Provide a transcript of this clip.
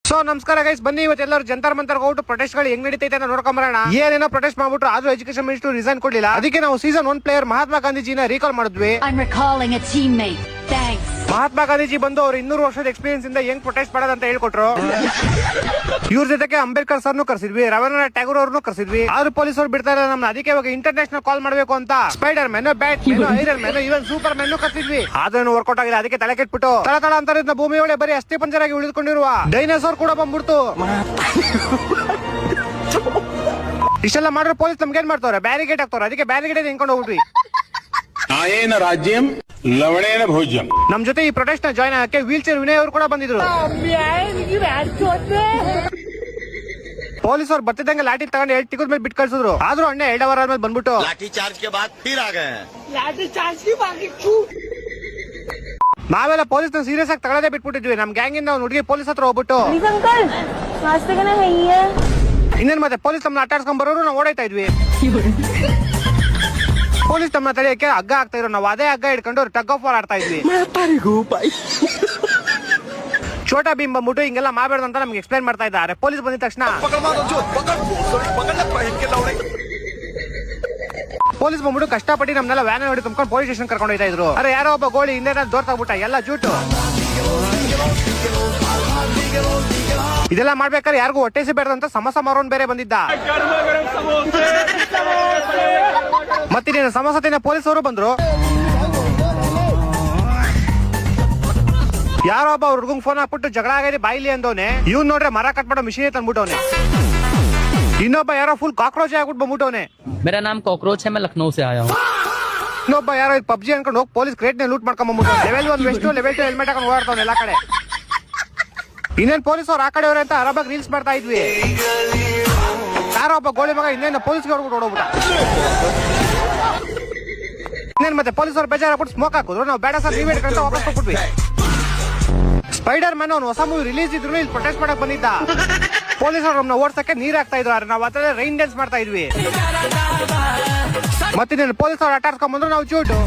So ನಮಸ್ಕಾರ guys, ಬನ್ನಿ ಇವತ್ತೆಲ್ಲರೂ ಜಂತರ್ ಮಂತರ್ ಹೋಗ್ಬಿಟ್ಟು ಪ್ರೊಟೆಸ್ಟ್ ಗಳು ಹೆಂಗ್ ನಡೀತೈತೆ ಅಂತ ನೋಡ್ಕೊಂಬರೋಣ. ಏನೇನೋ ಪ್ರೊಟೆಸ್ಟ್ ಮಾಡ್ಬಿಟ್ರು, ಆದ್ರೂ ಎಜುಕೇಶನ್ ಮಿನಿಸ್ಟರ್ ರಿಸೈನ್ ಕೊಡ್ಲಿಲ್ಲ. ಅದಕ್ಕೆ ನಾವು ಸೀಸನ್ 1 ಪ್ಲೇಯರ್ ಮಹಾತ್ಮ ಗಾಂಧೀಜಿನ ರೀಕಾಲ್ ಮಾಡಿದ್ವಿ. ಮಹಾತ್ಮ ಗಾಂಧೀಜಿ ಬಂದು ಅವ್ರು 200 ವರ್ಷದ ಎಕ್ಸ್ಪೀರಿಯನ್ಸ್ ಇಂದ ಹೆಂಗ್ ಪ್ರೊಟೆಸ್ಟ್ ಮಾಡೋದಂತ ಹೇಳ್ಕೊಟ್ರು. ಇವ್ರ ಜೊತೆಗೆ ಅಂಬೇಡ್ಕರ್ ಸರ್ನು ಕರ್ಸಿದ್ವಿ, ರವೀಂದ್ರನಾಥ್ ಟ್ಯಾಗೋರ್ ಅವ್ರನ್ನು ಕರ್ಸಿದ್ವಿ. ಆದ್ರೂ ಪೊಲೀಸರು ಬಿಡ್ತಾ ಇಲ್ಲ ನಮ್ನ. ಅದಕ್ಕೆ ಇವಾಗ ಇಂಟರ್ನ್ಯಾಷನಲ್ ಕಾಲ್ ಮಾಡ್ಬೇಕು ಅಂತ Spider Man, Batman, Iron Man, even Superman ಕರ್ಸಿದ್ವಿ. ಆದ್ರೂ ವರ್ಕೌಟ್ ಆಗಿಲ್ಲ. ಅದಕ್ಕೆ ತಲೆ ಕೆಟ್ಬಿಟ್ಟು ತಳ ಅಂತ ಭೂಮಿ ಒಳಗೆ ಬರೀ ಅಸ್ಥಿ ಪಂಜರಾಗಿ ಉಳಿದುಕೊಂಡಿರುವ ಡೈನೋಸಾರ್ ಕೂಡ ಬಂದ್ಬಿಡ್ತು. ಇಷ್ಟೆಲ್ಲ ಮಾಡಿದ್ರೆ ಪೊಲೀಸ್ ನಮ್ಗೆ ಏನ್ ಮಾಡ್ತಾರೆ, ಬ್ಯಾರಿಗೇಡ್ ಹಾಕ್ತಾರೆ. ಅದಕ್ಕೆ ಬ್ಯಾರಿಗೇಡ್ ಹೆಂಕೊಂಡು ಹೋಗ್ಬಿಟ್ವಿ. ಆಯೇನ ರಾಜ್ಯಂ ಲವಣೇನ ಭೋಜ್ಯಂ. ನಮ್ ಜೊತೆ ಈ ಪ್ರೊಟೆಸ್ಟ್ ನ ಜಾಯ್ನ್ ಆಗಕ್ಕೆ ವೀಲ್ ಚೇರ್ ವಿನಯ್ ಅವರು ಕೂಡ ಬಂದಿದ್ರು. ಪೊಲೀಸರು ಬರ್ತಿದ್ದಂಗೆ ಲಾಠಿ ತಗೊಂಡು 2 ಟಿಕೆಟ್ ಮೇಲೆ ಬಿಟ್ಟು ಕಳ್ಸಿದ್ರು. ಆದ್ರೂ ಅಣ್ಣ 2 ಅವರ್ ಆದ್ಮೇಲೆ ಬಂದ್ಬಿಟ್ಟು लाठी चार्ज के बाद फिर आ गए हैं। ನಾವೆಲ್ಲ ಪೊಲೀಸ್ ಸೀರಿಯಸ್ ಆಗಿ ತಗೊಳ್ಳೋದೇ ಬಿಟ್ಬಿಟ್ಟಿದ್ವಿ. ನಮ್ ಗ್ಯಾಂಗ್ ಇಂದ ಒಂದು ಹುಡುಗಿ ಪೊಲೀಸ್ ಹತ್ರ ಹೋಗ್ಬಿಟ್ಟು ಇನ್ನೇನ್ ಮತ್ತೆ ಪೊಲೀಸ್ ನಮ್ಮನ್ನ ಅಟ್ಟಾಡ್ಸ್ಕೊಂಡ್ ಬರೋರು ನಾವು ಓಡಾಯ್ತಾ ಇದ್ವಿ. ಪೊಲೀಸ್ ನಮ್ಮನ್ನ ತಡೆಯಕ್ಕೆ ಹಗ್ಗ ಆಗ್ತಾ ಇರೋ, ನಾವು ಅದೇ ಹಗ್ಗ ಹಿಡ್ಕೊಂಡು ಟಗ್ ಆಫ್ ವಾರ್ ಆಡ್ತಾ ಇದ್ವಿ. ಛೋಟಾ ಭೀಮ್ ಬಂದ್ಬಿಟ್ಟು ಹಿಂಗೆಲ್ಲ ಮಾಡಬೇಡ ಅಂತ ನಮ್ಗೆ ಎಕ್ಸ್ಪ್ಲೈನ್ ಮಾಡ್ತಾ ಇದ್ದಾರೆ. ಪೊಲೀಸ್ ಬಂದಿದ ತಕ್ಷಣ ಪೊಲೀಸ್ ಬಂದ್ಬಿಟ್ಟು ಕಷ್ಟಪಟ್ಟು ನಮ್ನೆಲ್ಲ ವ್ಯಾನ್ ಹೊಡಿ ತುಂಬ್ಕೊಂಡು ಪೊಲೀಸ್ ಸ್ಟೇಷನ್ ಕರ್ಕೊಂಡು ಹೋಗ್ತಾ ಇದ್ರು. ಅರೆ ಯಾರೋ ಒಬ್ಬ ಗೋಳಿ ಹಿಂದೆ ದೋರ್ ತಗ್ಬಿಟ್ಟ, ಎಲ್ಲ ಜೂಟು. ಇದೆಲ್ಲ ಮಾಡ್ಬೇಕಾದ್ರೆ ಯಾರಿಗೂ ಹೊಟ್ಟೆ ಸಿಬೇಡ ಅಂತ ಸಮೋಸ ಮಾರೋನ್ ಬೇರೆ ಬಂದಿದ್ದ. ಮತ್ತಿನ ಸಮೋಸ ತಿನ್ನ ಪೊಲೀಸರು ಬಂದ್ರು. ಯಾರೋ ಒಬ್ಬ ಹುಡುಗಂಗ್ ಫೋನ್ ಹಾಕ್ಬಿಟ್ಟು ಜಗಳ ಆಗಿದೆ ಬಾಯಿಲಿ ಅಂದವನೆ. ಇವ್ನು ನೋಡ್ರೆ ಮರ ಕಟ್ ಮಾಡೋ ಮಿಷಿನ್ ತಂದ್ಬಿಟ್ಟವನೆ. ಇನ್ನೊಬ್ಬ ಯಾರೋ ಫುಲ್ ಕಾಕ್ರೋಚ್ ಆಗ್ಬಿಟ್ಟು ಬಂದ್ಬಿಟ್ಟವನೆ. मेरा नाम कॉकरोच है, मैं लखनऊ से आया हूँ. ಇನ್ನೊಬ್ಬ ಯಾರೋ ಪಬ್ಜಿ ಅನ್ಕೊಂಡು ಹೋಗಿ ಪೊಲೀಸ್ ಕ್ರೇಟ್ ನ ಲೂಟ್ ಮಾಡ್ಕೊಂಡ್ ಬಂದ್ಬಿಟ್ಟು ಲೆವೆಲ್ 1 ವೆಸ್ಟ್, ಲೆವೆಲ್ 2 ಹೆಲ್ಮೆಟ್ ಹಾಕೊಂಡು ಓಡಾಡ್ತಾವ್ನೆ ಎಲ್ಲಾ ಕಡೆ. ಇನ್ನೇನ್ ಪೊಲೀಸ್ ಅವ್ರು ಆ ಕಡೆ ಅವ್ರೆ ಅಂತ ಅರಬಾಗ್ ರೀಲ್ಸ್ ಮಾಡ್ತಾ ಇದ್ವಿ. ಯಾರೋ ಒಬ್ಬ ಗೋಳಿ ಮಗ ಇನ್ನೇನು ಪೊಲೀಸ್ಗೆ ಹೊಡ್ಬಿಟ್ಟು ಓಡೋಗ್ಬಿಟ್ಟ. ಇನ್ನೇನ್ ಮತ್ತೆ ಪೊಲೀಸರು ಬೇಜಾರಾಗ್ಬಿಟ್ಟು ಸ್ಮೋಕ್ ಹಾಕಿದ್ರು. ನಾವು ಬೇಡ ಸರ್ ನೀವೇ ಹಿಡ್ಕೊಂತ ವಾಪಸ್ ಹೋಗ್ಬಿಟ್ವಿ. ಸ್ಪೈಡರ್ ಮ್ಯಾನ್ ಅವ್ನು ಹೊಸ ಮೂವಿ ರಿಲೀಸ್ ಇದ್ರು ಇಲ್ಲಿ ಪ್ರೊಟೆಸ್ಟ್ ಮಾಡಕ್ ಬಂದಿದ್ದ. ಪೊಲೀಸರು ನಮ್ಮನ್ನ ಓಡ್ಸಕ್ಕೆ ನೀರ್ ಹಾಕ್ತಾ ಇದ್ರು. ನಾವು ಆ ರೈನ್ ಡ್ಯಾನ್ಸ್ ಮಾಡ್ತಾ ಇದ್ವಿ. ಮತ್ತಿನ್ನೇನು ಪೊಲೀಸರು ಅಟ್ಟಾಡ್ಸ್ಕೊಂಡ್ ಬಂದ್ರು ನಾವು ಚೂಟು.